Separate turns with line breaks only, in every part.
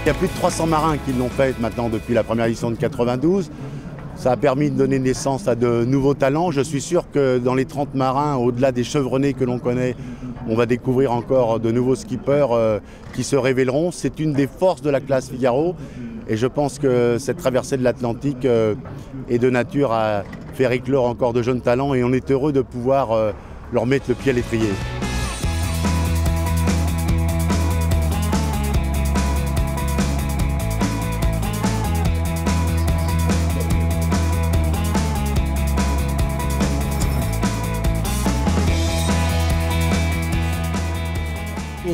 Il y a plus de 300 marins qui l'ont fait maintenant depuis la première édition de 92. Ça a permis de donner naissance à de nouveaux talents. Je suis sûr que dans les 30 marins, au-delà des chevronnés que l'on connaît, on va découvrir encore de nouveaux skippers qui se révéleront. C'est une des forces de la classe Figaro. Et je pense que cette traversée de l'Atlantique est de nature à faire éclore encore de jeunes talents. Et on est heureux de pouvoir leur mettre le pied à l'étrier.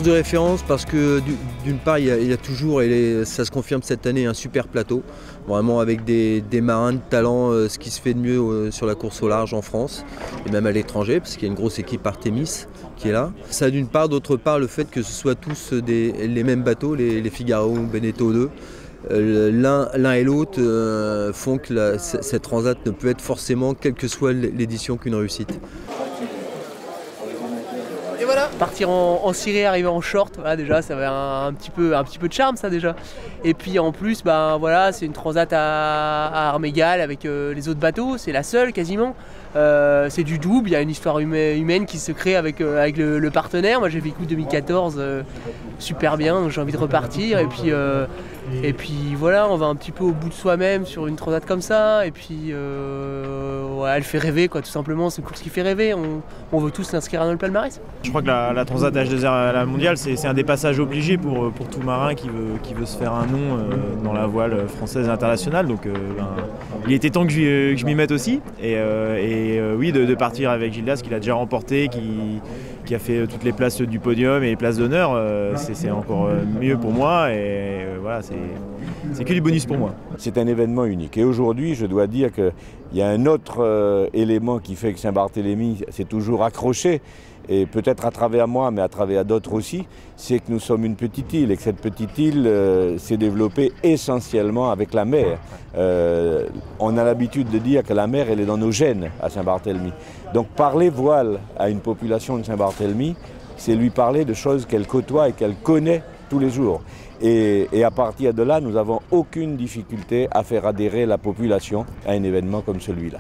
De référence parce que d'une part il y a toujours, et ça se confirme cette année, un super plateau, vraiment avec des marins de talent, ce qui se fait de mieux sur la course au large en France et même à l'étranger, parce qu'il y a une grosse équipe Artemis qui est là. Ça d'une part, d'autre part le fait que ce soit tous les mêmes bateaux, les Figaro ou Beneteau 2. L'un et l'autre font que cette transat ne peut être forcément, quelle que soit l'édition, qu'une réussite.
Et voilà, partir en ciré, arriver en short, voilà, déjà ça avait un petit peu de charme ça déjà. Et puis en plus, ben voilà, c'est une transat à armes égales avec les autres bateaux, c'est la seule quasiment. C'est du double, il y a une histoire humaine qui se crée avec le partenaire. Moi j'ai vécu 2014 super bien, donc j'ai envie de repartir. Et puis voilà, on va un petit peu au bout de soi-même sur une transat comme ça. Et puis ouais, elle fait rêver quoi, tout simplement, c'est une course qui fait rêver. On veut tous l'inscrire dans le palmarès.
Je crois que la transat H2R à la mondiale, c'est un des passages obligés pour tout marin qui veut se faire un nom dans la voile française et internationale. Donc il était temps que je m'y mette aussi. Et oui, de partir avec Gildas, qu'il a déjà remporté, qui a fait toutes les places du podium et les places d'honneur, c'est encore mieux pour moi. Et voilà, c'est que du bonus pour moi.
C'est un événement unique. Et aujourd'hui, je dois dire qu'il y a un autre élément qui fait que Saint-Barthélemy s'est toujours accroché, et peut-être à travers moi, mais à travers d'autres aussi, c'est que nous sommes une petite île et que cette petite île s'est développée essentiellement avec la mer. On a l'habitude de dire que la mer, elle est dans nos gènes à Saint-Barthélemy. Donc parler voile à une population de Saint-Barthélemy, c'est lui parler de choses qu'elle côtoie et qu'elle connaît tous les jours. Et à partir de là, nous n'avons aucune difficulté à faire adhérer la population à un événement comme celui-là.